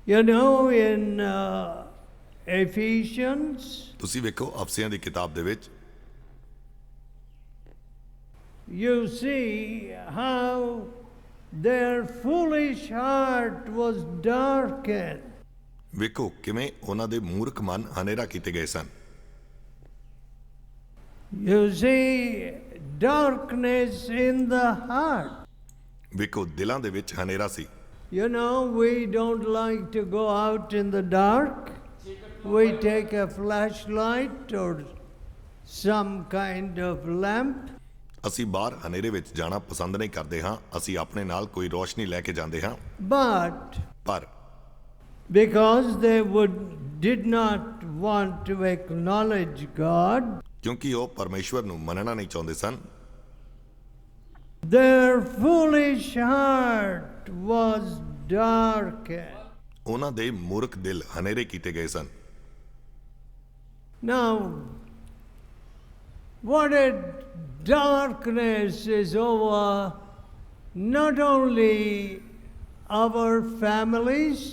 You know, in Ephesians, ਤੁਸੀਂ ਵੇਖੋ ਅਫਸੀਆਂ ਦੀ ਕਿਤਾਬ ਦੇ ਵਿੱਚ you see how their foolish heart was darkened. ਵੇਖੋ ਕਿਵੇਂ ਉਹਨਾਂ ਦੇ ਮੂਰਖ ਮਨ ਹਨੇਰਾ ਕੀਤੇ ਗਏ ਸਨ। You see darkness in the heart. ਵੇਖੋ ਦਿਲਾਂ ਦੇ ਵਿੱਚ ਹਨੇਰਾ ਸੀ। You know, we don't like to go out in the dark. We take a flashlight or some kind of lamp. ਅਸੀਂ ਬਾਹਰ ਹਨੇਰੇ ਵਿੱਚ ਜਾਣਾ ਪਸੰਦ ਨਹੀਂ ਕਰਦੇ ਹਾਂ। ਅਸੀਂ ਆਪਣੇ ਨਾਲ ਕੋਈ ਰੋਸ਼ਨੀ ਲੈ ਕੇ ਜਾਂਦੇ ਹਾਂ। But ਪਰ because they did not want to acknowledge God, ਕਿਉਂਕਿ ਉਹ ਪਰਮੇਸ਼ਵਰ ਨੂੰ ਮੰਨਣਾ ਨਹੀਂ ਚਾਹੁੰਦੇ ਸਨ, their foolish heart was darkened. ਉਹਨਾਂ ਦੇ ਮੂਰਖ ਦਿਲ ਹਨੇਰੇ ਕੀਤੇ ਗਏ ਸਨ। Now, what a darkness is over not only our families,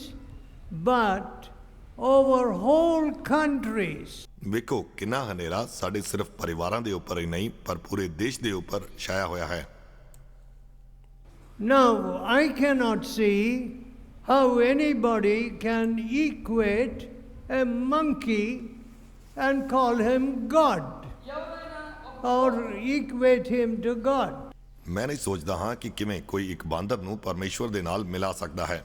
but over whole countries. ਵੇਖੋ ਕਿੰਨਾ ਹਨੇਰਾ ਸਾਡੇ ਸਿਰਫ ਪਰਿਵਾਰਾਂ ਦੇ ਉੱਪਰ ਹੀ ਨਹੀਂ ਪਰ ਪੂਰੇ ਦੇਸ਼ ਦੇ ਉੱਪਰ ਛਾਇਆ ਹੋਇਆ ਹੈ। Now, I cannot see how anybody can equate a monkey and call him God or equate him to God. ਮੈਂ ਨਹੀਂ ਸੋਚਦਾ ਹਾਂ ਕਿ ਕਿਵੇਂ ਕੋਈ ਇੱਕ ਬਾਂਦਰ ਨੂੰ ਪਰਮੇਸ਼ਵਰ ਦੇ ਨਾਲ ਮਿਲਾ ਸਕਦਾ ਹੈ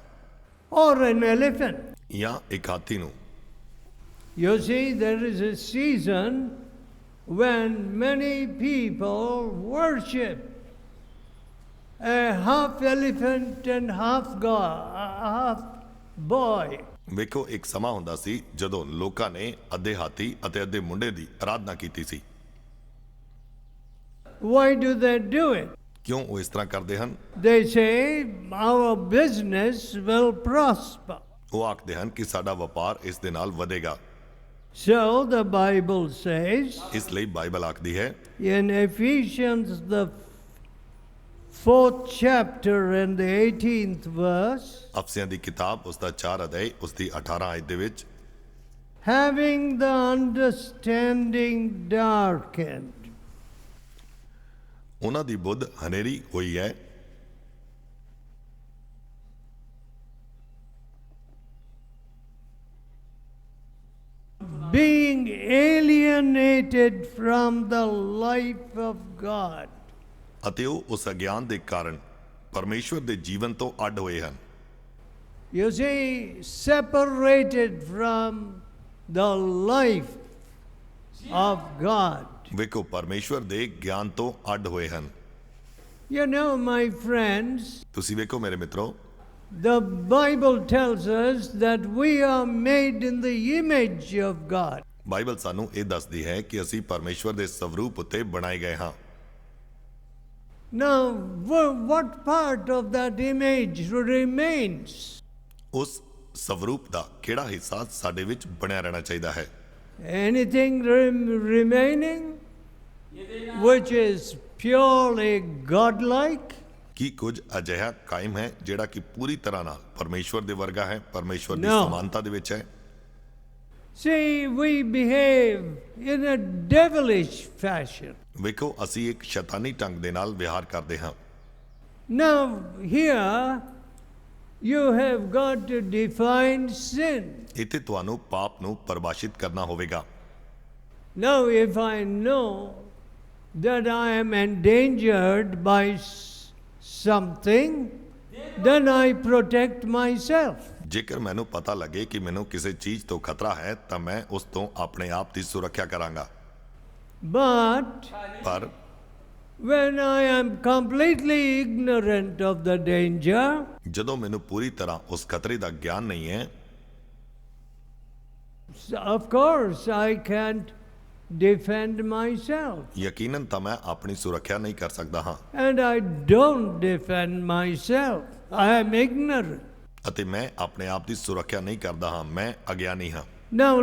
Or an elephant. ਜਾਂ ਇੱਕ ਹਾਥੀ ਨੂੰ। You see, there is a season when many people worship a half elephant and half God, half boy. ਵੇਖੋ ਇੱਕ ਸਮਾਂ ਹੁੰਦਾ ਸੀ ਜਦੋਂ ਲੋਕਾਂ ਨੇ ਅੱਧੇ ਹਾਥੀ ਅਤੇ ਅੱਧੇ ਮੁੰਡੇ ਦੀ ਆਰਾਧਨਾ ਕੀਤੀ ਸੀ। Why do they do it? ਕਿਉਂ ਉਹ ਇਸ ਤਰ੍ਹਾਂ ਕਰਦੇ ਹਨ? They say our business will prosper. ਉਹ ਆਖਦੇ ਹਨ ਕਿ ਸਾਡਾ ਵਪਾਰ ਇਸ ਦੇ ਨਾਲ ਵਧੇਗਾ। So the Bible says ਇਸ ਲਈ ਬਾਈਬਲ ਆਖਦੀ ਹੈ in Ephesians the 4th chapter and the 18th verse, ਅਫਸੀਆਂ ਦੀ ਕਿਤਾਬ ਉਸ ਦਾ 4 ਅਧਿਆਇ ਉਸ ਦੀ 18 ਆਇਤ ਦੇ ਵਿੱਚ, having the understanding darkened. ਉਹਨਾਂ ਦੀ ਬੁੱਧ ਹਨੇਰੀ ਹੋਈ ਹੈ। Being alienated from the life of God. ਅਤੇ ਉਹ ਉਸ ਅਗਿਆਨ ਦੇ ਕਾਰਨ ਪਰਮੇਸ਼ਵਰ ਦੇ ਜੀਵਨ ਤੋਂ ਅੱਡ ਹੋਏ ਹਨ। You see, separated from the life of God. ਵੇਖੋ ਪਰਮੇਸ਼ਵਰ ਦੇ ਗਿਆਨ ਤੋਂ ਅੱਡ ਹੋਏ ਹਨ। You know, my friends, ਤੁਸੀਂ ਵੇਖੋ ਮੇਰੇ ਮਿੱਤਰੋ, the Bible tells us that we are made in the image of God. Bible ਸਾਨੂੰ ਇਹ ਦੱਸਦੀ ਹੈ ਕਿ ਅਸੀਂ ਪਰਮੇਸ਼ਵਰ ਦੇ ਸਵਰੂਪ ਉੱਤੇ ਬਣਾਏ ਗਏ ਹਾਂ। Now, what part of that image remains? ਉਸ ਸਵਰੂਪ ਦਾ ਕਿਹੜਾ ਹਿੱਸਾ ਸਾਡੇ ਵਿੱਚ ਬਣਿਆ ਰਹਿਣਾ ਚਾਹੀਦਾ ਹੈ? Anything remaining which is purely godlike? ਕੀ ਕੁਝ ਅਜਿਹਾ ਕਾਇਮ ਹੈ ਜਿਹੜਾ ਕਿ ਪੂਰੀ ਤਰ੍ਹਾਂ ਨਾਲ ਪਰਮੇਸ਼ਵਰ ਦੇ ਵਰਗਾ ਹੈ, ਪਰਮੇਸ਼ਵਰ ਦੀ No. ਸਮਾਨਤਾ ਦੇ ਵਿੱਚ ਹੈ? See, we behave in a devilish fashion. ਵੇਖੋ ਅਸੀਂ ਇੱਕ ਸ਼ੈਤਾਨੀ ਢੰਗ ਦੇ ਨਾਲ ਵਿਹਾਰ ਕਰਦੇ ਹਾਂ। Now, here you have got to define sin. ਇੱਥੇ ਤੁਹਾਨੂੰ ਪਾਪ ਨੂੰ ਪਰਿਭਾਸ਼ਿਤ ਕਰਨਾ ਹੋਵੇਗਾ। Now, if I know that I am endangered by something, then I protect myself. ਜੇਕਰ ਮੈਨੂੰ ਪਤਾ ਲੱਗੇ ਕਿ ਮੈਨੂੰ ਕਿਸੇ ਚੀਜ਼ ਤੋਂ ਖਤਰਾ ਹੈ ਤਾਂ ਮੈਂ ਉਸ ਤੋਂ ਆਪਣੇ ਆਪ ਦੀ ਸੁਰੱਖਿਆ ਕਰਾਂਗਾ। But ਪਰ when I am completely ignorant of the danger, ਜਦੋਂ ਮੈਨੂੰ ਪੂਰੀ ਤਰ੍ਹਾਂ ਉਸ ਖਤਰੇ ਦਾ ਗਿਆਨ ਨਹੀਂ ਹੈ, of course I can't defend myself. ਯਕੀਨਨ ਤਾਂ ਮੈਂ ਆਪਣੀ ਸੁਰੱਖਿਆ ਨਹੀਂ ਕਰ ਸਕਦਾ ਹਾਂ And I don't defend myself. I am ignorant. ਅਤੇ ਮੈਂ ਆਪਣੇ ਆਪ ਦੀ ਸੁਰੱਖਿਆ ਨਹੀਂ ਕਰਦਾ ਹਾਂ, ਮੈਂ ਅਗਿਆਨੀ ਹਾਂ। Now,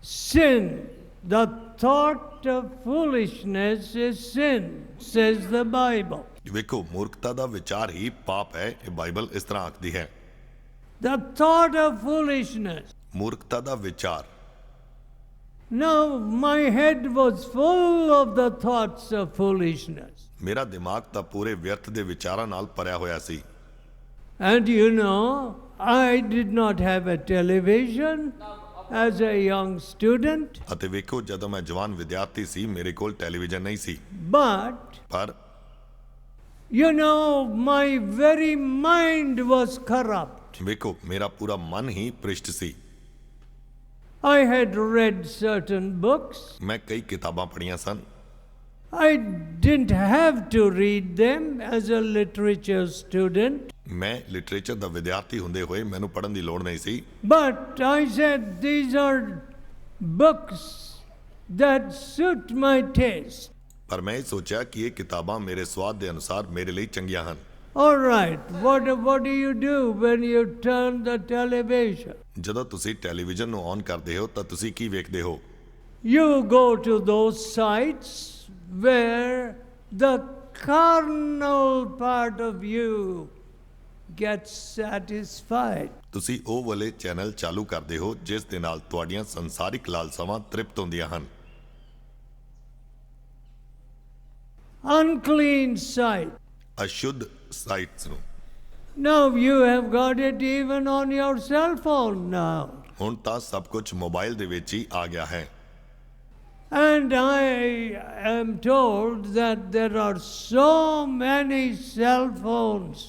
sin, the thought of foolishness is sin, says the Bible. ਵੇਖੋ ਮੂਰਖਤਾ ਦਾ ਵਿਚਾਰ ਹੀ ਪਾਪ ਹੈ, ਇਹ ਬਾਈਬਲ ਇਸ ਤਰ੍ਹਾਂ ਆਖਦੀ ਹੈ। the thought of foolishness. ਮੂਰਖਤਾ ਦਾ ਵਿਚਾਰ। Now my head was full of the thoughts of foolishness. ਮੇਰਾ ਦਿਮਾਗ ਤਾਂ ਪੂਰੇ ਵਿਅਰਥ ਦੇ ਵਿਚਾਰਾਂ ਨਾਲ ਭਰਿਆ ਹੋਇਆ ਸੀ। And you know, I did not have a television as a young student, ਅਤੇ ਵੇਖੋ, ਜਦੋਂ ਮੈਂ ਜਵਾਨ ਵਿਦਿਆਰਥੀ ਸੀ ਮੇਰੇ ਕੋਲ ਟੈਲੀਵਿਜ਼ਨ ਨਹੀਂ ਸੀ, but ਪਰ you know, my very mind was corrupt. ਵੇਖੋ ਮੇਰਾ ਪੂਰਾ ਮਨ ਹੀ ਭ੍ਰਿਸ਼ਟ ਸੀ। I had read certain books. ਮੈਂ ਕਈ ਕਿਤਾਬਾਂ ਪੜ੍ਹੀਆਂ ਸਨ। I didn't have to read them as a literature student, ਮੈਂ ਲਿਟਰੇਚਰ ਦਾ ਵਿਦਿਆਰਥੀ ਹੁੰਦੇ ਹੋਏ ਮੈਨੂੰ ਪੜ੍ਹਨ ਦੀ ਲੋੜ ਨਹੀਂ ਸੀ, but I said these are books that suit my taste. ਪਰ ਮੈਂ ਇਹ ਸੋਚਿਆ ਕਿ ਇਹ ਕਿਤਾਬਾਂ ਮੇਰੇ ਸਵਾਦ ਦੇ ਅਨੁਸਾਰ ਮੇਰੇ ਲਈ ਚੰਗੀਆਂ ਹਨ। All right, what do you do when you turn the television? ਜਦੋਂ ਤੁਸੀਂ ਟੈਲੀਵਿਜ਼ਨ ਨੂੰ ਔਨ ਕਰਦੇ ਹੋ ਤਾਂ ਤੁਸੀਂ ਕੀ ਵੇਖਦੇ ਹੋ? You go to those sites where the carnal part of you gets satisfied. ਤੁਸੀਂ ਉਹ ਵਾਲੇ ਚੈਨਲ ਚਾਲੂ ਕਰਦੇ ਹੋ ਜਿਸ ਦੇ ਨਾਲ ਤੁਹਾਡੀਆਂ ਸੰਸਾਰਿਕ ਲਾਲਸਾਵਾਂ ਤ੍ਰਿਪਤ ਹੁੰਦੀਆਂ ਹਨ। Unclean sight. ਅਸ਼ੁੱਧ ਸਾਈਟਸ ਨੂੰ। Now you have got it even on your cell phone now. ਹੁਣ ਤਾਂ ਸਭ ਕੁਝ ਮੋਬਾਈਲ ਦੇ ਵਿੱਚ ਹੀ ਆ ਗਿਆ ਹੈ। And I am told that there are so many cell phones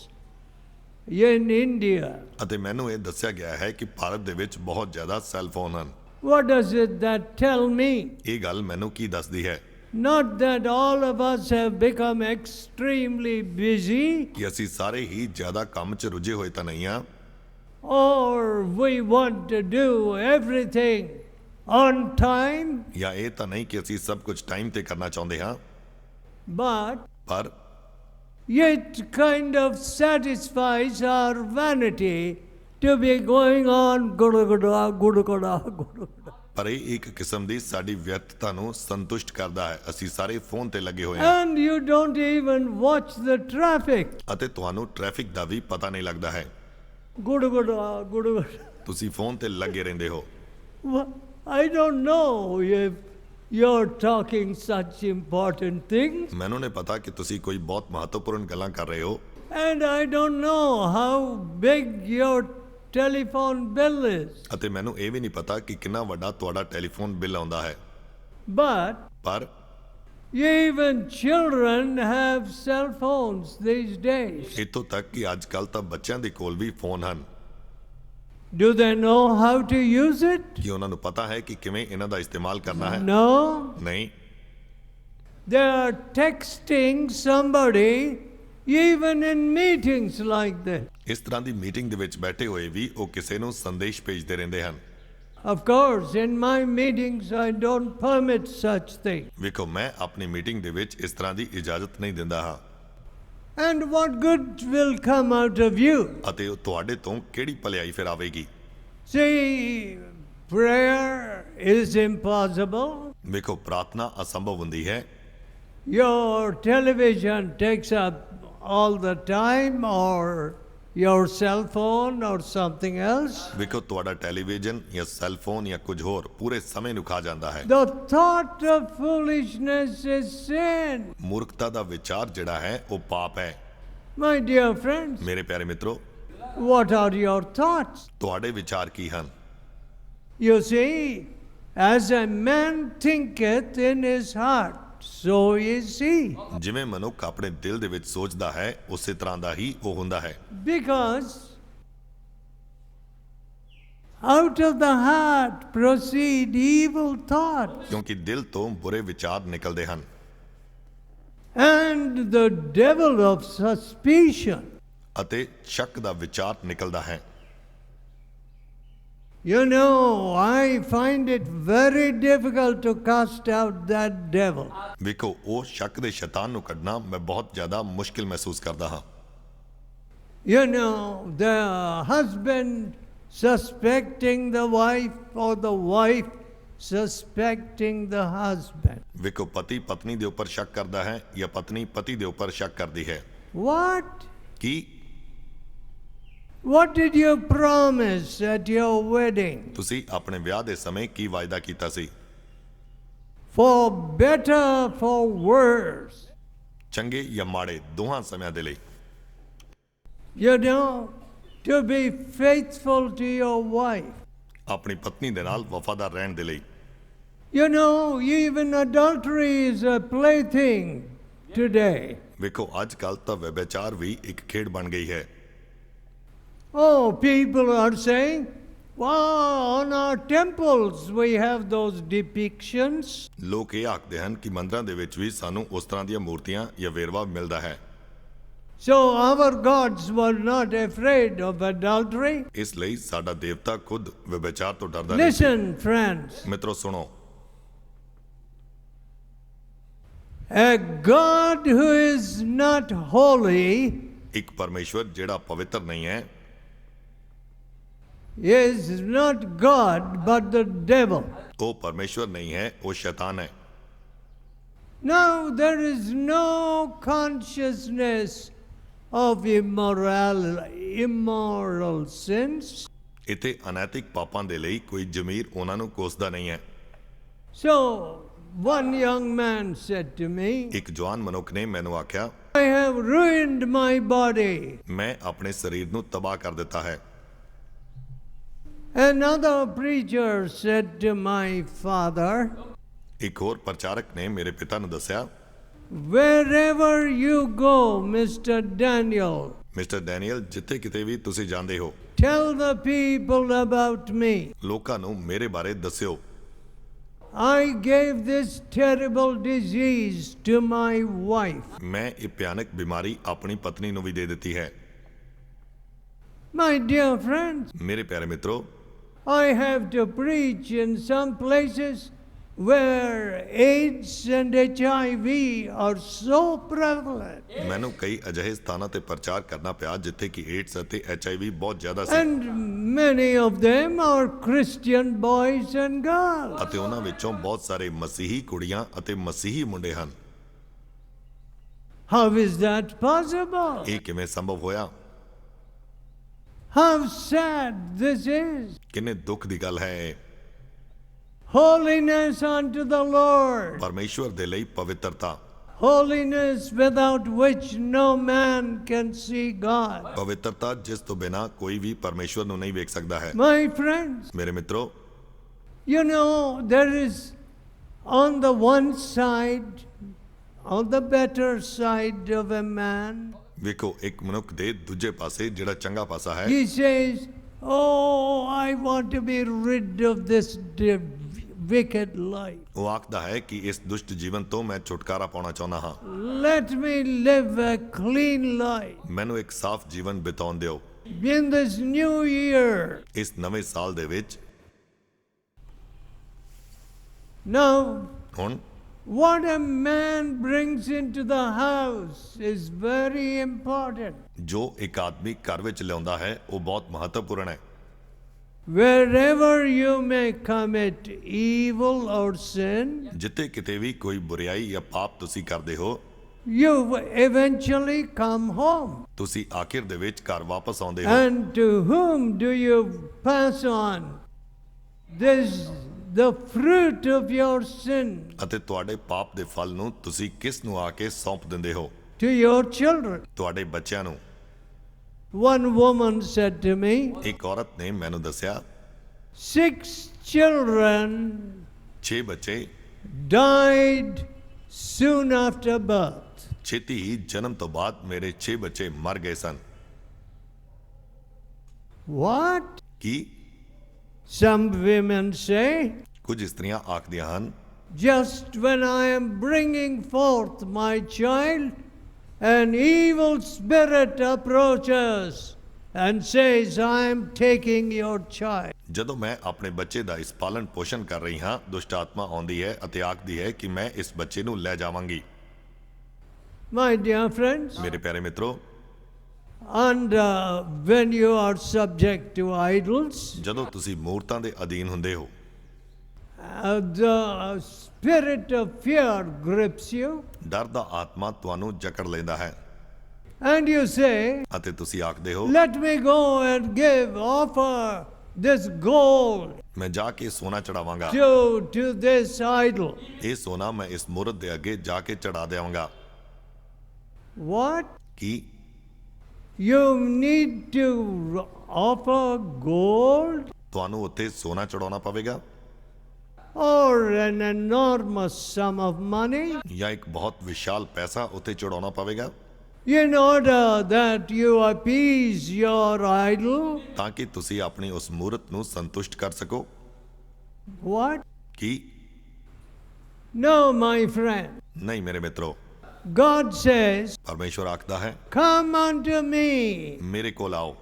in India. ਅਤੇ ਮੈਨੂੰ ਇਹ ਦੱਸਿਆ ਗਿਆ ਹੈ ਕਿ ਭਾਰਤ ਦੇ ਵਿੱਚ ਬਹੁਤ ਜ਼ਿਆਦਾ ਸੈੱਲ ਫੋਨ ਹਨ। What does it that tell me? ਇਹ ਗੱਲ ਮੈਨੂੰ ਕੀ ਦੱਸਦੀ ਹੈ? Not that all of us have become extremely busy, ਕਿ ਅਸੀਂ ਸਾਰੇ ਹੀ ਜ਼ਿਆਦਾ ਕੰਮ 'ਚ ਰੁੱਝੇ ਹੋਏ ਤਾਂ ਨਹੀਂ ਹਾਂ, or we want to do everything on time, ਜਾਂ ਇਹ ਤਾਂ ਨਹੀਂ ਕਿ ਅਸੀਂ ਸਭ ਕੁਝ ਟਾਈਮ ਤੇ ਕਰਨਾ ਚਾਹੁੰਦੇ ਹਾਂ, but ਪਰ it kind of satisfies our vanity to be going on gudu-gudu, gudu-gudu, gudu-gudu. ਪਰ ਇਹ ਇੱਕ ਕਿਸਮ ਦੀ ਸਾਡੀ ਵਿਅਰਥਤਾ ਨੂੰ ਸੰਤੁਸ਼ਟ ਕਰਦਾ ਹੈ। ਅਸੀਂ ਸਾਰੇ ਫੋਨ ਤੇ ਲੱਗੇ ਹੋਏ ਹਾਂ And you don't even watch the traffic. ਅਤੇ ਤੁਹਾਨੂੰ ਟ੍ਰੈਫਿਕ ਦਾ ਵੀ ਪਤਾ ਨਹੀਂ ਲੱਗਦਾ ਹੈ। Gudu-gudu, gudu-gudu. ਤੁਸੀਂ ਫੋਨ ਤੇ ਲੱਗੇ ਰਹਿੰਦੇ ਹੋ। I don't know if you're talking such important things, ਮੈਨੂੰ ਨਹੀਂ ਪਤਾ ਕਿ ਤੁਸੀਂ ਕੋਈ ਬਹੁਤ ਮਹੱਤਵਪੂਰਨ ਗੱਲਾਂ ਕਰ ਰਹੇ ਹੋ, and I don't know how big your telephone bill is. ਅਤੇ ਮੈਨੂੰ ਇਹ ਵੀ ਨਹੀਂ ਪਤਾ ਕਿ ਕਿੰਨਾ ਵੱਡਾ ਤੁਹਾਡਾ ਟੈਲੀਫੋਨ ਬਿੱਲ ਆਉਂਦਾ ਹੈ। But ਪਰ even children have cell phones these days. ਇੱਥੋਂ ਤੱਕ ਕਿ ਅੱਜ ਕੱਲ੍ਹ ਤਾਂ ਬੱਚਿਆਂ ਦੇ ਕੋਲ ਵੀ ਫੋਨ ਹਨ। Do they know how to use it? ਕੀ ਉਹਨਾਂ ਨੂੰ ਪਤਾ ਹੈ ਕਿ ਕਿਵੇਂ ਇਹਨਾਂ ਦਾ ਇਸਤੇਮਾਲ ਕਰਨਾ ਹੈ? No. ਨਹੀਂ। They are texting somebody even in meetings like that. ਇਸ ਤਰ੍ਹਾਂ ਦੀ ਮੀਟਿੰਗ ਦੇ ਵਿੱਚ ਬੈਠੇ ਹੋਏ ਵੀ ਉਹ ਕਿਸੇ ਨੂੰ ਸੰਦੇਸ਼ ਭੇਜਦੇ ਰਹਿੰਦੇ ਹਨ। Of course, in my meetings I don't permit such things. ਵੇਖੋ, ਮੈਂ ਆਪਣੀ ਮੀਟਿੰਗ ਦੇ ਵਿੱਚ ਇਸ ਤਰ੍ਹਾਂ ਦੀ ਇਜਾਜ਼ਤ ਨਹੀਂ ਦਿੰਦਾ ਹਾਂ। And what good will come out of you? ਅਤੇ ਉਹ ਤੁਹਾਡੇ ਤੋਂ ਕਿਹੜੀ ਭਲਾਈ ਫਿਰ ਆਵੇਗੀ? See, prayer is impossible. ਵੇਖੋ, ਪ੍ਰਾਰਥਨਾ ਅਸੰਭਵ ਹੁੰਦੀ ਹੈ। Your television takes up all the time, or your cell phone or something else. ਵੇਖੋ, ਤੁਹਾਡਾ ਟੈਲੀਵਿਜ਼ਨ ਜਾਂ ਸੈੱਲ ਫੋਨ ਜਾਂ ਕੁਝ ਹੋਰ ਪੂਰੇ ਸਮੇਂ ਨੂੰ ਖਾ ਜਾਂਦਾ ਹੈ। The thought of foolishness is sin. ਮੂਰਖਤਾ ਦਾ ਵਿਚਾਰ ਜਿਹੜਾ ਹੈ ਉਹ ਪਾਪ ਹੈ। My dear friends, ਮੇਰੇ ਪਿਆਰੇ ਮਿੱਤਰੋ, what are your thoughts? ਤੁਹਾਡੇ ਵਿਚਾਰ ਕੀ ਹਨ? You see, as a man thinketh in his heart, so is he. ਜਿਵੇਂ ਮਨੁੱਖ ਆਪਣੇ ਦਿਲ ਦੇ ਵਿੱਚ ਸੋਚਦਾ ਹੈ ਉਸੇ ਤਰ੍ਹਾਂ ਦਾ ਹੀ ਉਹ ਹੁੰਦਾ ਹੈ। Because out of the heart proceed evil thoughts, ਕਿਉਂਕਿ ਦਿਲ ਤੋਂ ਬੁਰੇ ਵਿਚਾਰ ਨਿਕਲਦੇ ਹਨ। and the devil of suspicion. ਅਤੇ ਸ਼ੱਕ ਦਾ ਵਿਚਾਰ ਨਿਕਲਦਾ ਹੈ। You know, I find it very difficult to cast out that devil. ਵੇਖੋ, ਉਹ ਸ਼ੱਕ ਦੇ ਸ਼ੈਤਾਨ ਨੂੰ ਕੱਢਣਾ ਮੈਂ ਬਹੁਤ ਜ਼ਿਆਦਾ ਮੁਸ਼ਕਿਲ ਮਹਿਸੂਸ ਕਰਦਾ ਹਾਂ। You know, the husband suspecting the wife, or the wife suspecting the husband. ਵੇਖੋ, ਪਤੀ ਪਤਨੀ ਦੇ ਉੱਪਰ ਸ਼ੱਕ ਕਰਦਾ ਹੈ ਜਾਂ ਪਤਨੀ ਪਤੀ ਦੇ ਉੱਪਰ ਸ਼ੱਕ ਕਰਦੀ ਹੈ। What? Ki? What did you promise at your wedding? ਤੁਸੀਂ ਆਪਣੇ ਵਿਆਹ ਦੇ ਸਮੇਂ ਕੀ ਵਾਅਦਾ ਕੀਤਾ ਸੀ? For better, for worse. ਚੰਗੇ ਜਾਂ ਮਾੜੇ ਦੋਹਾਂ ਸਮਿਆਂ ਦੇ ਲਈ। You know, to be faithful to your wife. ਆਪਣੀ ਪਤਨੀ ਦੇ ਨਾਲ ਵਫਾਦਾਰ ਰਹਿਣ ਦੇ ਲਈ। You know, even adultery is a plaything today. ਵੇਖੋ ਅੱਜ ਕੱਲ ਤਾਂ ਵਿਭਾਚਾਰ ਵੀ ਇੱਕ ਖੇਡ ਬਣ ਗਈ ਹੈ। Oh, people are saying, wow, on our temples we have those depictions. ਲੋਕ ਇਹ ਆਖਦੇ ਹਨ ਕਿ ਮੰਦਰਾਂ ਦੇ ਵਿੱਚ ਵੀ ਸਾਨੂੰ ਉਸ ਤਰ੍ਹਾਂ ਦੀਆਂ ਮੂਰਤੀਆਂ ਜਾਂ ਵੇਰਵਾ ਮਿਲਦਾ ਹੈ। So our gods were not afraid of adultery. ਇਸ ਲਈ ਸਾਡਾ ਦੇਵਤਾ ਖੁਦ ਵਿਭਾਚਾਰ ਤੋਂ ਡਰਦਾ ਨਹੀਂ। Listen, friends. ਮਿੱਤਰੋ ਸੁਣੋ, A God who is not holy ਇੱਕ ਪਰਮੇਸ਼ਵਰ ਜਿਹੜਾ ਪਵਿੱਤਰ ਨਹੀਂ ਹੈ is not God but the devil. ਉਹ ਪਰਮੇਸ਼ਵਰ ਨਹੀਂ ਹੈ, ਉਹ ਸ਼ੈਤਾਨ ਹੈ। Now there is no consciousness of immoral sins. ਇੱਥੇ ਅਨੈਤਿਕ ਪਾਪਾਂ ਦੇ ਲਈ ਕੋਈ ਜ਼ਮੀਰ ਉਹਨਾਂ ਨੂੰ ਕੋਸਦਾ ਨਹੀਂ ਹੈ। So one young man said to me, ਇੱਕ ਜਵਾਨ ਮਨੁੱਖ ਨੇ ਮੈਨੂੰ ਆਖਿਆ, I have ruined my body. ਮੈਂ ਆਪਣੇ ਸਰੀਰ ਨੂੰ ਤਬਾਹ ਕਰ ਦਿੱਤਾ ਹੈ। Another preacher said to my father, ਇੱਕ ਹੋਰ ਪ੍ਰਚਾਰਕ ਨੇ ਮੇਰੇ ਪਿਤਾ ਨੂੰ ਦੱਸਿਆ, wherever you go, Mr. Daniel, mister Daniel ਜਿੱਥੇ ਕਿਤੇ ਵੀ ਤੁਸੀਂ ਜਾਂਦੇ ਹੋ, tell the people about me. ਲੋਕਾਂ ਨੂੰ ਮੇਰੇ ਬਾਰੇ ਦੱਸਿਓ। I gave this terrible disease to my wife. ਮੈਂ ਇਹ ਭਿਆਨਕ ਬਿਮਾਰੀ ਆਪਣੀ ਪਤਨੀ ਨੂੰ ਵੀ ਦੇ ਦਿੱਤੀ ਹੈ। My dear friends, ਮੇਰੇ ਪਿਆਰੇ ਮਿੱਤਰੋ, I have to preach in some places where AIDS and HIV are so prevalent. ਮੈਨੂੰ ਕਈ ਅਜਿਹੇ ਸਥਾਨਾਂ ਤੇ ਪ੍ਰਚਾਰ ਕਰਨਾ ਪਿਆ ਜਿੱਥੇ ਕਿ ਏਡਸ ਅਤੇ HIV ਬਹੁਤ ਜ਼ਿਆਦਾ ਸੀ And many of them are Christian boys and girls. ਅਤੇ ਉਹਨਾਂ ਵਿੱਚੋਂ ਬਹੁਤ ਸਾਰੇ ਮਸੀਹੀ ਕੁੜੀਆਂ ਅਤੇ ਮਸੀਹੀ ਮੁੰਡੇ ਹਨ। How is that possible? ਇਹ ਕਿਵੇਂ ਸੰਭਵ ਹੋਇਆ? How sad this is. ਕਿੰਨੇ ਦੁੱਖ ਦੀ ਗੱਲ ਹੈ ਇਹ। Holiness unto the Lord. ਪਰਮੇਸ਼ਵਰ ਦੇ ਲਈ ਪਵਿੱਤਰਤਾ, Holiness without which no man can see God. ਪਵਿੱਤਰਤਾ ਜਿਸ ਤੋਂ ਬਿਨਾਂ ਕੋਈ ਵੀ ਪਰਮੇਸ਼ਵਰ ਨੂੰ ਨਹੀਂ ਵੇਖ ਸਕਦਾ ਹੈ। My friends, ਮੇਰੇ ਮਿੱਤਰੋ, you know, there is on the one side, on the better side of a man, ਵੇਖੋ ਇੱਕ ਮਨੁੱਖ ਦੇ ਦੂਜੇ ਪਾਸੇ ਜਿਹੜਾ ਚੰਗਾ ਪਾਸਾ ਹੈ, he says, oh, I want to be rid of this wicked life. ਉਹ ਆਖਦਾ ਹੈ ਕਿ ਇਸ ਦੁਸ਼ਟ ਜੀਵਨ ਤੋਂ ਮੈਂ ਛੁਟਕਾਰਾ ਪਾਉਣਾ ਚਾਹੁੰਦਾ ਹਾਂ। Let me live a clean life. ਮੈਨੂੰ ਇੱਕ ਸਾਫ਼ ਜੀਵਨ ਬਿਤਾਉਣ ਦਿਓ। In this new year, ਇਸ ਨਵੇਂ ਸਾਲ ਦੇ ਵਿੱਚ now, ਹੁਣ what a man brings into the house is very important. ਜੋ ਇੱਕ ਆਦਮੀ ਘਰ ਵਿੱਚ ਲਿਆਉਂਦਾ ਹੈ ਉਹ ਬਹੁਤ ਮਹੱਤਵਪੂਰਨ ਹੈ। Wherever you may commit evil or sin, ਜਿੱਥੇ ਕਿਤੇ ਵੀ ਕੋਈ ਬੁਰੀਾਈ ਜਾਂ ਪਾਪ ਤੁਸੀਂ ਕਰਦੇ ਹੋ, you eventually come home. ਤੁਸੀਂ ਆਖਿਰ ਦੇ ਵਿੱਚ ਘਰ ਵਾਪਸ ਆਉਂਦੇ ਹੋ। And to whom do you pass on the fruit of your sin? ਅਤੇ ਤੁਹਾਡੇ ਪਾਪ ਦੇ ਫਲ ਨੂੰ ਤੁਸੀਂ ਕਿਸ ਨੂੰ ਆ ਕੇ ਸੌਂਪ ਦਿੰਦੇ ਹੋ? To your children. ਤੁਹਾਡੇ ਬੱਚਿਆਂ ਨੂੰ। One woman said to me, ਇੱਕ ਔਰਤ ਨੇ ਮੈਨੂੰ ਦੱਸਿਆ, 6 children 6 ਬੱਚੇ died soon after birth. ਛੇਤੀ ਹੀ ਜਨਮ ਤੋਂ ਬਾਅਦ ਮੇਰੇ 6 ਬੱਚੇ ਮਰ ਗਏ ਸਨ। What? Ki? Some women say, ਕੁਝ ਇਸਤਰੀਆਂ ਆਖਦੀਆਂ ਹਨ, just when I am bringing forth my child, an evil spirit approaches and says, I am taking your child. ਜਦੋਂ ਮੈਂ ਆਪਣੇ ਬੱਚੇ ਦਾ ਇਸ ਪਾਲਣ ਪੋਸ਼ਣ ਕਰ ਰਹੀ ਹਾਂ, ਦੁਸ਼ਟ ਆਤਮਾ ਆਉਂਦੀ ਹੈ ਅਤੇ ਆਖਦੀ ਹੈ ਕਿ ਮੈਂ ਇਸ ਬੱਚੇ ਨੂੰ ਲੈ ਜਾਵਾਂਗੀ। My dear friends, ਮੇਰੇ ਪਿਆਰੇ ਮਿੱਤਰੋ, and when you are subject to idols, ਜਦੋਂ ਤੁਸੀਂ ਮੂਰਤਾਂ ਦੇ ਅਧੀਨ ਹੁੰਦੇ ਹੋ, the spirit of fear grips you, ਡਰ ਦਾ ਆਤਮਾ ਤੁਹਾਨੂੰ ਜਕੜ ਲੈਂਦਾ ਹੈ। And you say, ਅਤੇ ਤੁਸੀਂ ਆਖਦੇ ਹੋ let me go and offer this gold ਮੈਂ ਜਾ ਕੇ ਸੋਨਾ ਚੜਾਵਾਂਗਾ, to this idol. ਇਹ ਸੋਨਾ ਮੈਂ ਇਸ ਮੂਰਤ ਦੇ ਅੱਗੇ ਜਾ ਕੇ ਚੜਾ ਦੇਵਾਂਗਾ। What? Ki You need to offer gold ਤੁਹਾਨੂੰ ਉੱਥੇ ਸੋਨਾ ਚੜਾਉਣਾ ਪਵੇਗਾ or an enormous sum of money ਜਾਂ ਇੱਕ ਬਹੁਤ ਵਿਸ਼ਾਲ ਪੈਸਾ ਉੱਥੇ ਚੜਾਉਣਾ ਪਵੇਗਾ in order that you appease your idol? ਤਾਂ ਕਿ ਤੁਸੀਂ ਆਪਣੀ ਉਸ ਮੂਰਤ ਨੂੰ ਸੰਤੁਸ਼ਟ ਕਰ ਸਕੋ? What? Ki No, my friend. ਨਹੀਂ ਮੇਰੇ ਮਿੱਤਰੋ, God says, ਪਰਮੇਸ਼ਵਰ ਆਖਦਾ ਹੈ come unto me, ਮੇਰੇ ਕੋਲ ਆਓ,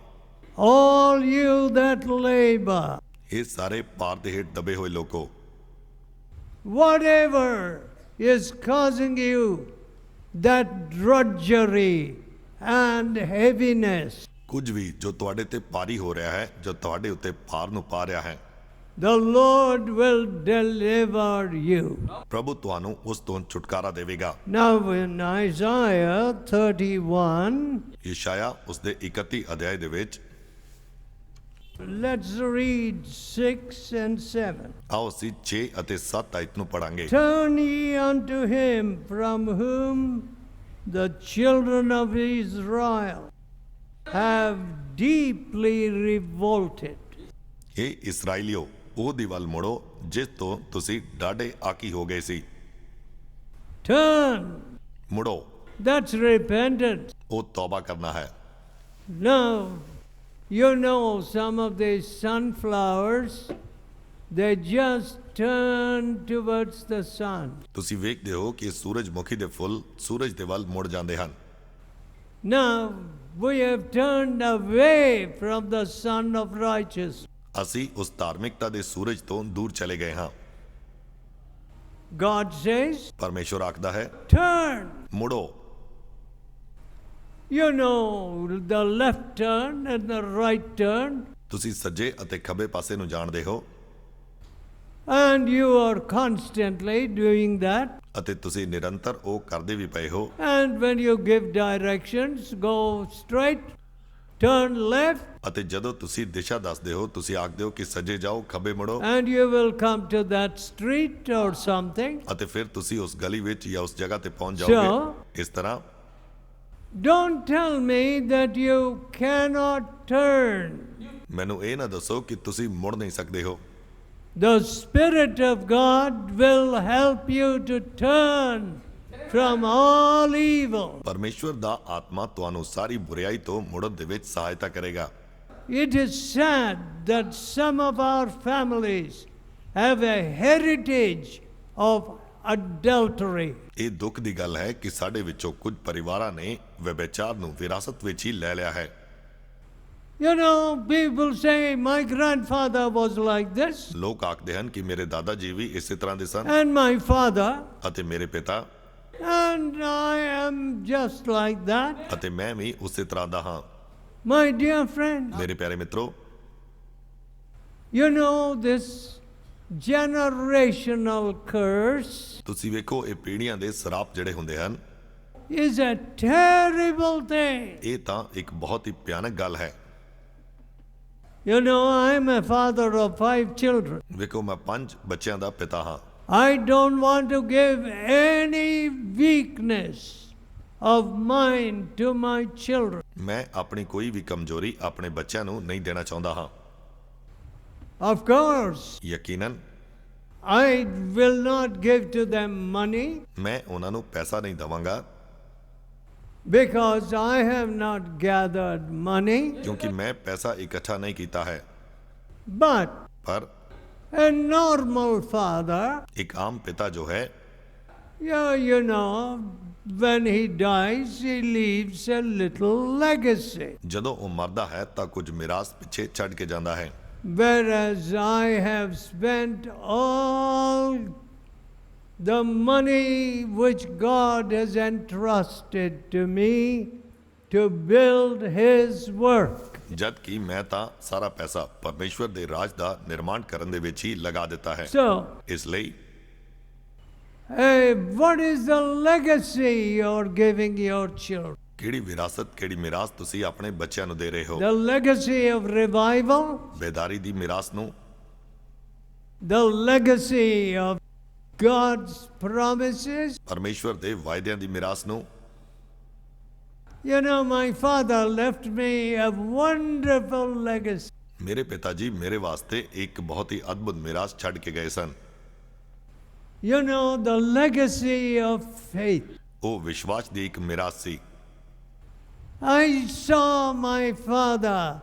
all you that labor, ਇਹ ਸਾਰੇ ਭਾਰ ਦੇ ਹੇਠ ਦਬੇ ਹੋਏ ਲੋਕੋ, whatever is causing you that drudgery and heaviness, ਕੁਝ ਵੀ ਜੋ ਤੁਹਾਡੇ ਤੇ ਭਾਰੀ ਹੋ ਰਿਹਾ ਹੈ, ਜੋ ਤੁਹਾਡੇ ਉੱਤੇ ਭਾਰ ਨੂੰ ਪਾ ਰਿਹਾ ਹੈ, the Lord will deliver you. ਪ੍ਰਭੂ ਤੁਹਾਨੂੰ ਉਸ ਤੋਂ ਛੁਟਕਾਰਾ ਦੇਵੇਗਾ। Now in Isaiah 31, ਯਸ਼ਾਇਆ ਉਸ ਦੇ 31 ਅਧਿਆਇ ਦੇ ਵਿੱਚ let's read 6 and 7. ਆਓ ਅਸੀਂ 6 ਅਤੇ 7 ਆਇਤ ਨੂੰ ਪੜਾਂਗੇ। Turn ye unto him from whom the children of Israel have deeply revolted. ਇਹ ਇਸਰਾਈਲੀਓ, ਉਹ ਦੀ ਵੱਲ ਮੁੜੋ ਜਿਸ ਤੋਂ ਤੁਸੀਂ ਡਾਢੇ ਆਕੀ ਹੋ ਗਏ ਸੀ। Turn, ਮੁੜੋ, that's repentance. ਉਹ ਤੌਬਾ ਕਰਨਾ ਹੈ। Now, you know some of these sunflowers, they just turn towards the sun. ਤੁਸੀਂ ਵੇਖਦੇ ਹੋ ਕਿ ਸੂਰਜਮੁਖੀ ਦੇ ਫੁੱਲ ਸੂਰਜ ਦੇ ਵੱਲ ਮੁੜ ਜਾਂਦੇ ਹਨ। Now, we have turned away from the sun of righteousness. ਅਸੀਂ ਉਸ ਧਾਰਮਿਕਤਾ ਦੇ ਸੂਰਜ ਤੋਂ ਦੂਰ ਚਲੇ ਗਏ ਹਾਂ। God says, ਪਰਮੇਸ਼ਵਰ ਆਖਦਾ ਹੈ turn. ਮੁੜੋ। You know the left turn and the right turn, ਤੁਸੀਂ ਸੱਜੇ ਅਤੇ ਖੱਬੇ ਪਾਸੇ ਨੂੰ ਜਾਣਦੇ ਹੋ and you are constantly doing that. ਅਤੇ ਤੁਸੀਂ ਨਿਰੰਤਰ ਉਹ ਕਰਦੇ ਵੀ ਪਏ ਹੋ। And when you give directions, go straight, turn left, ਅਤੇ ਜਦੋਂ ਤੁਸੀਂ ਦਿਸ਼ਾ ਦੱਸਦੇ ਹੋ, ਤੁਸੀਂ ਆਖਦੇ ਹੋ ਕਿ ਸੱਜੇ ਜਾਓ, ਖੱਬੇ ਮੁੜੋ, and you will come to that street or something. ਅਤੇ ਫਿਰ ਤੁਸੀਂ ਉਸ ਗਲੀ ਵਿੱਚ ਜਾਂ ਉਸ ਜਗ੍ਹਾ ਤੇ ਪਹੁੰਚ So, ਜਾਓਗੇ। ਇਸ ਤਰ੍ਹਾਂ don't tell me that you cannot turn. ਮੈਨੂੰ ਇਹ ਨਾ ਦੱਸੋ ਕਿ ਤੁਸੀਂ ਮੁੜ ਨਹੀਂ ਸਕਦੇ ਹੋ। The Spirit of God will help you to turn from all evil. ਪਰਮੇਸ਼ਵਰ ਦਾ ਆਤਮਾ ਤੁਹਾਨੂੰ ਸਾਰੀ ਬੁਰਾਈ ਤੋਂ ਮੁੜਨ ਦੇ ਵਿੱਚ ਸਹਾਇਤਾ ਕਰੇਗਾ। It is sad that some of our families have a heritage of adultery. ਇਹ ਦੁੱਖ ਦੀ ਗੱਲ ਹੈ ਕਿ ਸਾਡੇ ਵਿੱਚੋਂ ਕੁਝ ਪਰਿਵਾਰਾਂ ਨੇ ਵਿਭਾਚਾਰ ਨੂੰ ਵਿਰਾਸਤ ਵਿੱਚ ਹੀ ਲੈ ਲਿਆ ਹੈ। You know, people say, my grandfather was like this, ਲੋਕ ਆਖਦੇ ਹਨ ਕਿ ਮੇਰੇ ਦਾਦਾ ਜੀ ਵੀ ਇਸੇ ਤਰ੍ਹਾਂ ਦੇ ਸਨ and my father, ਅਤੇ ਮੇਰੇ ਪਿਤਾ and I am just like that. ਅਤੇ ਮੈਂ ਵੀ ਉਸੇ ਤਰ੍ਹਾਂ ਦਾ ਹਾਂ। My dear friend, ਮੇਰੇ ਪਿਆਰੇ ਮਿੱਤਰੋ, you know this generational curse ਤੁਸੀਂ ਵੇਖੋ ਇਹ ਪੀੜ੍ਹੀਆਂ ਦੇ ਸਰਾਪ ਜਿਹੜੇ ਹੁੰਦੇ ਹਨ, is a terrible thing. ਇਹ ਤਾਂ ਇੱਕ ਬਹੁਤ ਹੀ ਭਿਆਨਕ ਗੱਲ ਹੈ। You know, I am a father of 5 children. ਵੇਖੋ ਮੈਂ 5 ਬੱਚਿਆਂ ਦਾ ਪਿਤਾ ਹਾਂ। I don't want to give any weakness of mine to my children. ਮੈਂ ਆਪਣੀ ਕੋਈ ਵੀ ਕਮਜ਼ੋਰੀ ਆਪਣੇ ਬੱਚਿਆਂ ਨੂੰ ਨਹੀਂ ਦੇਣਾ ਚਾਹੁੰਦਾ ਹਾਂ। Of course, ਯਕੀਨਨ I will not give to them money ਮੈਂ ਉਹਨਾਂ ਨੂੰ ਪੈਸਾ ਨਹੀਂ ਦਵਾਂਗਾ, because I have not gathered money. ਕਿਉਂਕਿ ਮੈਂ ਪੈਸਾ ਇਕੱਠਾ ਨਹੀਂ ਕੀਤਾ ਹੈ। But ਪਰ a normal father, ਇੱਕ ਆਮ ਪਿਤਾ ਜੋ ਹੈ, yeah, you know, when he dies, he leaves a little legacy. ਜਦੋਂ ਉਹ ਮਰਦਾ ਹੈ ਤਾਂ ਕੁਝ ਮਿਰਾਸ ਪਿੱਛੇ ਛੱਡ ਕੇ ਜਾਂਦਾ ਹੈ। Whereas I have spent all the money which God has entrusted to me to build His work. ਜਦ ਕਿ ਮੈਂ ਤਾਂ ਸਾਰਾ ਪੈਸਾ ਪਰਮੇਸ਼ਵਰ ਦੇ ਰਾਜ ਦਾ ਨਿਰਮਾਣ ਕਰਨ ਦੇ ਵਿੱਚ ਹੀ ਲਗਾ ਦਿੱਤਾ ਹੈ। So, ਇਸ ਲਈ what is the legacy you're giving your children? ਕਿਹੜੀ ਵਿਰਾਸਤ ਕਿਹੜੀ ਮਿਰਾਸ ਤੁਸੀਂ ਆਪਣੇ ਬੱਚਿਆਂ ਨੂੰ ਦੇ ਰਹੇ ਹੋ? The legacy of revival, ਬੇਦਾਰੀ ਦੀ ਮਿਰਾਸ ਨੂੰ, the legacy of God's promises. ਪਰਮੇਸ਼ਵਰ ਦੇ ਵਾਅਦਿਆਂ ਦੀ ਮਿਰਾਸ ਨੂੰ। You know, my father left me a wonderful legacy. ਮੇਰੇ ਪਿਤਾ ਜੀ ਮੇਰੇ ਵਾਸਤੇ ਇੱਕ ਬਹੁਤ ਹੀ ਅਦਭੁਤ ਮਿਰਾਸ ਛੱਡ ਕੇ ਗਏ ਸਨ। You know, the legacy of faith. ਉਹ ਵਿਸ਼ਵਾਸ ਦੀ ਇੱਕ ਮਿਰਾਸ ਸੀ। I saw my father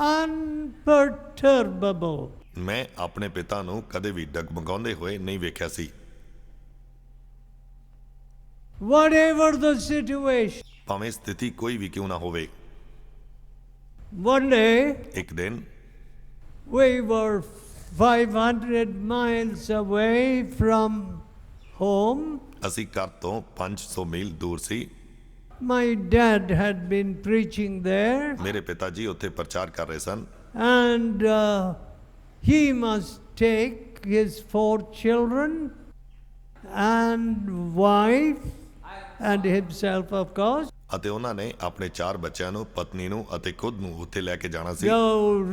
unperturbable. ਮੈਂ ਆਪਣੇ ਪਿਤਾ ਨੂੰ ਕਦੇ ਵੀ ਡਗਮਗਾਉਂਦੇ ਹੋਏ ਨਹੀਂ ਵੇਖਿਆ ਸੀ। Whatever the situation. ਭਾਵੇਂ ਸਥਿਤੀ ਕੋਈ ਵੀ ਕਿਉਂ ਨਾ ਹੋਵੇ। One day, ਇੱਕ ਦਿਨ we were 500 miles away from home. ਅਸੀਂ ਘਰ ਤੋਂ 500 ਮੀਲ ਦੂਰ ਸੀ। My dad had been preaching there, ਮੇਰੇ ਪਿਤਾ ਜੀ ਉੱਥੇ ਪ੍ਰਚਾਰ ਕਰ ਰਹੇ ਸਨ। and he must take his 4 children and wife and himself, of course, ਅਤੇ ਉਹਨਾਂ ਨੇ ਆਪਣੇ 4 ਬੱਚਿਆਂ ਨੂੰ, ਪਤਨੀ ਨੂੰ ਅਤੇ ਖੁਦ ਨੂੰ ਉੱਥੇ ਲੈ ਕੇ ਜਾਣਾ ਸੀ so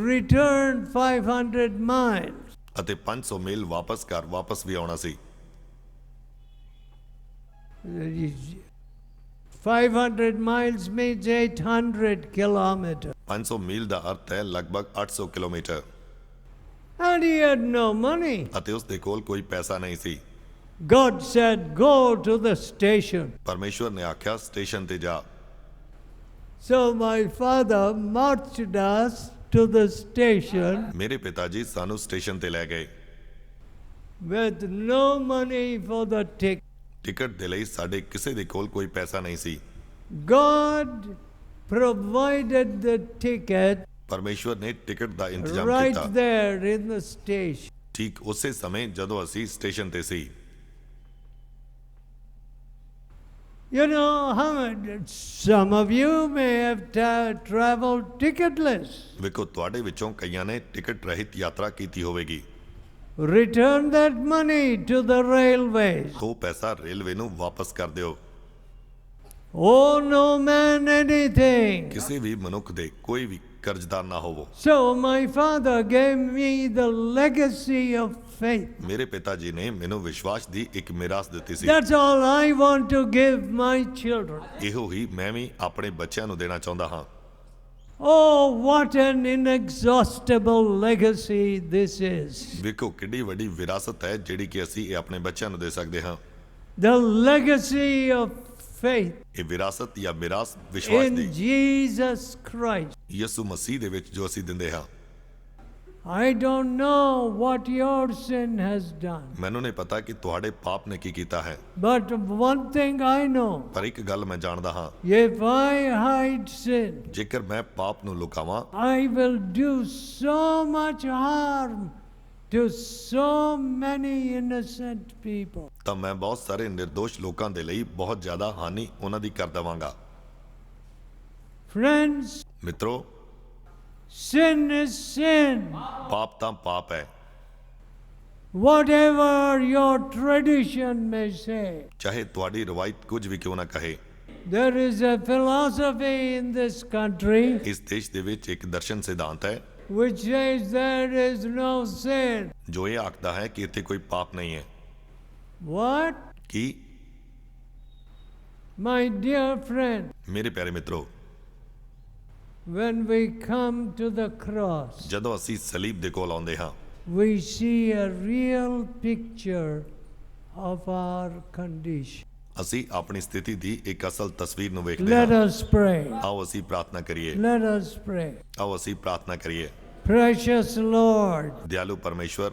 return 500 miles. ਅਤੇ 500 ਮੀਲ ਵਾਪਸ ਘਰ ਵਾਪਸ ਵੀ ਆਉਣਾ ਸੀ। 500 miles means 800 kilometers. 500 ਮੀਲ ਦਾ ਅਰਥ ਹੈ ਲਗਭਗ 800 kilometre. And he had no money. ਅਤੇ ਉਸ ਦੇ ਕੋਲ ਕੋਈ ਪੈਸਾ ਨਹੀਂ ਸੀ। God said, go to the station. ਪਰਮੇਸ਼ਵਰ ਨੇ ਆਖਿਆ ਸਟੇਸ਼ਨ ਤੇ ਜਾ। So my father marched us to the station ਮੇਰੇ ਪਿਤਾ ਜੀ ਸਾਨੂੰ ਸਟੇਸ਼ਨ ਤੇ ਲੈ ਗਏ। with no money for the ticket. Ticket ਦੇ ਲਈ ਸਾਡੇ ਕਿਸੇ ਦੇ ਕੋਲ ਕੋਈ ਪੈਸਾ ਨਹੀਂ ਸੀ। God provided the ticket ਪਰਮੇਸ਼ਵਰ ਨੇ ਟਿਕਟ ਦਾ ਇੰਤਜ਼ਾਮ right ਕੀਤਾ there in the station. ਠੀਕ ਉਸੇ ਸਮੇਂ ਜਦੋਂ ਅਸੀਂ ਸਟੇਸ਼ਨ ਤੇ ਸੀ। You know, some of you may have traveled ticketless. ਵੇਖੋ ਤੁਹਾਡੇ ਵਿੱਚੋਂ ਕਈਆਂ ਨੇ ਟਿਕਟ ਰਹਿਤ ਯਾਤਰਾ ਕੀਤੀ ਹੋਵੇਗੀ। Return that money to the railways. ਉਹ ਪੈਸਾ ਰੇਲਵੇ ਨੂੰ ਵਾਪਸ ਕਰ ਦਿਓ। Owe no man anything. ਕਿਸੇ ਵੀ ਮਨੁੱਖ ਦੇ ਕੋਈ ਵੀ ਕਰਜ਼ਦਾਰ ਨਾ ਹੋਵੋ। So my father gave me the legacy of faith. ਮੇਰੇ ਪਿਤਾ ਜੀ ਨੇ ਮੈਨੂੰ ਵਿਸ਼ਵਾਸ ਦੀ ਇੱਕ ਮਿਰਾਸ ਦਿੱਤੀ ਸੀ। That's all I want to give my children. ਇਹੋ ਹੀ ਮੈਂ ਵੀ ਆਪਣੇ ਬੱਚਿਆਂ ਨੂੰ ਦੇਣਾ ਚਾਹੁੰਦਾ ਹਾਂ। Oh, what an inexhaustible legacy this is. ਵੇਖੋ ਕਿੰਨੀ ਵੱਡੀ ਵਿਰਾਸਤ ਹੈ ਜਿਹੜੀ ਕਿ ਅਸੀਂ ਇਹ ਆਪਣੇ ਬੱਚਿਆਂ ਨੂੰ ਦੇ ਸਕਦੇ ਹਾਂ। The legacy of faith ਇਹ ਵਿਰਾਸਤ ਜਾਂ ਮਿਰਾਸ ਵਿਸ਼ਵਾਸ in ਦੀ Jesus Christ. ਯਿਸੂ ਮਸੀਹ ਦੇ ਵਿੱਚ ਜੋ ਅਸੀਂ ਦਿੰਦੇ ਹਾਂ। I don't know what your sin has done, ਮੈਨੂੰ ਨਹੀਂ ਪਤਾ ਕਿ ਤੁਹਾਡੇ ਪਾਪ ਨੇ ਕੀ ਕੀਤਾ ਹੈ, but one thing I know, ਪਰ ਇੱਕ ਗੱਲ ਮੈਂ ਜਾਣਦਾ ਹਾਂ, if I hide sin, ਜੇਕਰ ਮੈਂ ਪਾਪ ਨੂੰ ਲੁਕਾਵਾਂ I will do so much harm to so many innocent people. ਤਾਂ ਮੈਂ ਬਹੁਤ ਸਾਰੇ ਨਿਰਦੋਸ਼ ਲੋਕਾਂ ਦੇ ਲਈ ਬਹੁਤ ਜ਼ਿਆਦਾ ਹਾਨੀ ਉਹਨਾਂ ਦੀ ਕਰ ਦੇਵਾਂਗਾ। Friends, ਮਿੱਤਰੋ, sin is sin. ਪਾਪ ਤਾਂ ਪਾਪ ਹੈ। Whatever your tradition may say, ਚਾਹੇ ਤੁਹਾਡੀ ਰਵਾਇਤ ਕੁਝ ਵੀ ਕਿਉਂ ਨਾ ਕਹੇ। there is a philosophy in this country ਇਸ ਦੇਸ਼ ਦੇ ਵਿੱਚ ਇੱਕ ਦਰਸ਼ਨ ਸਿਧਾਂਤ ਹੈ which says there is no sin. ਜੋ ਇਹ ਆਖਦਾ ਹੈ ਕਿ ਇੱਥੇ ਕੋਈ ਪਾਪ ਨਹੀਂ ਹੈ। What? Ki? My dear friend, ਮੇਰੇ ਪਿਆਰੇ ਮਿੱਤਰੋ, when we come to the cross, ਜਦੋਂ ਅਸੀਂ ਸਲੀਬ ਦੇ ਕੋਲ ਆਉਂਦੇ ਹਾਂ we see a real picture of our condition. ਅਸੀਂ ਆਪਣੀ ਸਥਿਤੀ ਦੀ ਇੱਕ ਅਸਲ ਤਸਵੀਰ ਨੂੰ ਵੇਖਦੇ Let ਹਾਂ। us pray. ਆਓ ਅਸੀਂ ਪ੍ਰਾਰਥਨਾ ਕਰੀਏ। Let us pray. ਆਓ ਅਸੀਂ ਪ੍ਰਾਰਥਨਾ ਕਰੀਏ। Precious Lord, ਦਿਆਲੂ ਪਰਮੇਸ਼ਵਰ,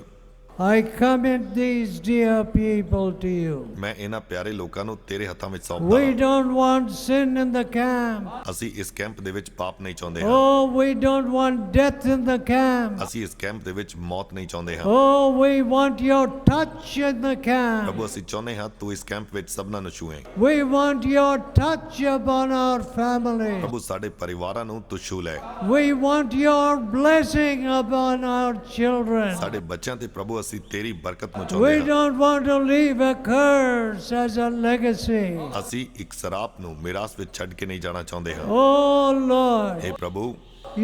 I commit these dear people to you. ਮੈਂ ਇਹਨਾਂ ਪਿਆਰੇ ਲੋਕਾਂ ਨੂੰ ਤੇਰੇ ਹੱਥਾਂ ਵਿੱਚ ਸੌਂਪਦਾ We ਹਾਂ। don't want sin in the camp. ਅਸੀਂ ਇਸ ਕੈਂਪ ਦੇ ਵਿੱਚ ਪਾਪ ਨਹੀਂ ਚਾਹੁੰਦੇ ਹਾਂ। Oh, we don't want death in the camp. ਅਸੀਂ ਇਸ ਕੈਂਪ ਦੇ ਵਿੱਚ ਮੌਤ ਨਹੀਂ ਚਾਹੁੰਦੇ ਹਾਂ। Oh, we want your touch in the camp. ਪ੍ਰਭੂ, ਅਸੀਂ ਚਾਹੁੰਦੇ ਹਾਂ ਤੂੰ ਇਸ ਕੈਂਪ ਵਿੱਚ ਸਭਨਾਂ ਨੂੰ ਛੂਹੇ। We want your touch upon our family. ਪ੍ਰਭੂ, ਸਾਡੇ ਪਰਿਵਾਰਾਂ ਨੂੰ ਤੂੰ ਛੂਹ ਲੈ। We want your blessing upon our children. ਸਾਡੇ ਬੱਚਿਆਂ ਤੇ ਪ੍ਰਭੂ ਅਸੀਂ ਤੇਰੀ ਬਰਕਤ ਨੂੰ We ਚਾਹੁੰਦੇ ਹਾਂ। don't want to leave a curse as a legacy. ਅਸੀਂ ਇੱਕ ਸਰਾਪ ਨੂੰ ਮਿਰਾਸ ਵਿੱਚ ਛੱਡ ਕੇ ਨਹੀਂ ਜਾਣਾ ਚਾਹੁੰਦੇ ਹਾਂ। Oh Lord, हे ਪ੍ਰਭੂ,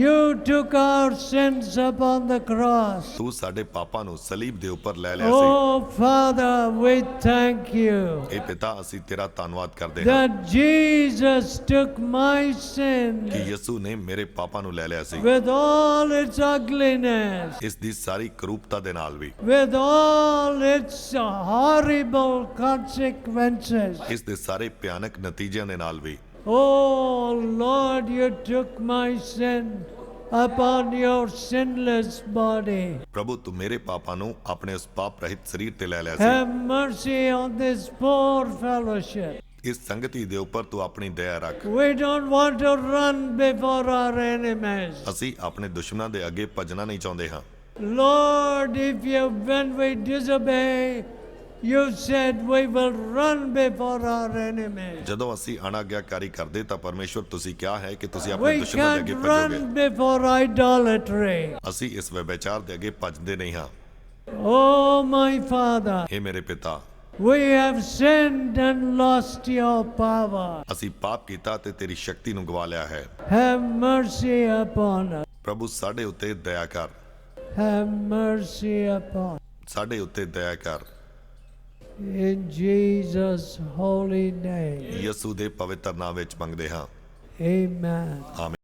you took our sins upon the cross. ਤੂੰ ਸਾਡੇ ਪਾਪਾਂ ਨੂੰ ਸਲੀਬ ਦੇ ਉੱਪਰ ਲੈ ਲਿਆ ਸੀ। Oh Father, we thank you हे ਪਿਤਾ, ਅਸੀਂ ਤੇਰਾ ਧੰਨਵਾਦ ਕਰਦੇ ਹਾਂ that Jesus took my sin ਕਿ ਯਿਸੂ ਨੇ ਮੇਰੇ ਪਾਪਾਂ ਨੂੰ ਲੈ ਲਿਆ ਸੀ, with all its ugliness, ਇਸ ਦੀ ਸਾਰੀ ਕਰੂਪਤਾ ਦੇ ਨਾਲ ਵੀ, with all its horrible consequences. ਇਸ ਦੇ ਸਾਰੇ ਭਿਆਨਕ ਨਤੀਜਿਆਂ ਦੇ ਨਾਲ ਵੀ। Oh Lord, you took my sin upon your sinless body. ਪ੍ਰਭੂ, ਤੂੰ ਮੇਰੇ ਪਾਪਾਂ ਨੂੰ ਆਪਣੇ ਉਸ ਪਾਪ ਰਹਿਤ ਸਰੀਰ ਤੇ ਲੈ ਲਿਆ ਸੀ। Have mercy on this poor fellowship. ਇਸ ਸੰਗਤੀ ਦੇ ਉੱਪਰ ਤੂੰ ਆਪਣੀ ਦਇਆ ਰੱਖ। We don't want to run before our enemies. ਅਸੀਂ ਆਪਣੇ ਦੁਸ਼ਮਣਾਂ ਦੇ ਅੱਗੇ ਭੱਜਣਾ ਨਹੀਂ ਚਾਹੁੰਦੇ ਹਾਂ। Lord, when we disobey, you said we will run before our enemies. ਜਦੋਂ ਅਸੀਂ ਅਣਆਗਿਆਕਾਰੀ ਕਰਦੇ ਤਾਂ ਪਰਮੇਸ਼ਵਰ ਤੁਸੀਂ ਕਿਹਾ ਹੈ ਕਿ ਤੁਸੀਂ ਆਪਣੇ We ਦੁਸ਼ਮਣਾਂ ਦੇ ਅੱਗੇ can't ਭੱਜੋਗੇ। run before idolatry. ਅਸੀਂ ਇਸ ਵਿਭਾਚਾਰ ਦੇ ਅੱਗੇ ਭੱਜਦੇ ਨਹੀਂ ਹਾਂ। Oh my Father, हे ਮੇਰੇ ਪਿਤਾ, we have sinned and lost your power. ਅਸੀਂ ਪਾਪ ਕੀਤਾ ਤੇ ਤੇਰੀ ਸ਼ਕਤੀ ਨੂੰ ਗਵਾ ਲਿਆ ਹੈ। Have mercy upon us. ਪ੍ਰਭੂ, ਸਾਡੇ ਉੱਤੇ ਦਇਆ ਕਰ, Have mercy upon us. ਸਾਡੇ ਉੱਤੇ ਦਇਆ ਕਰ। In Jesus' holy name. ਯਿਸੂ ਦੇ ਪਵਿੱਤਰ ਨਾਮ ਵਿੱਚ ਮੰਗਦੇ ਹਾਂ। Amen. ਆਮੀਨ।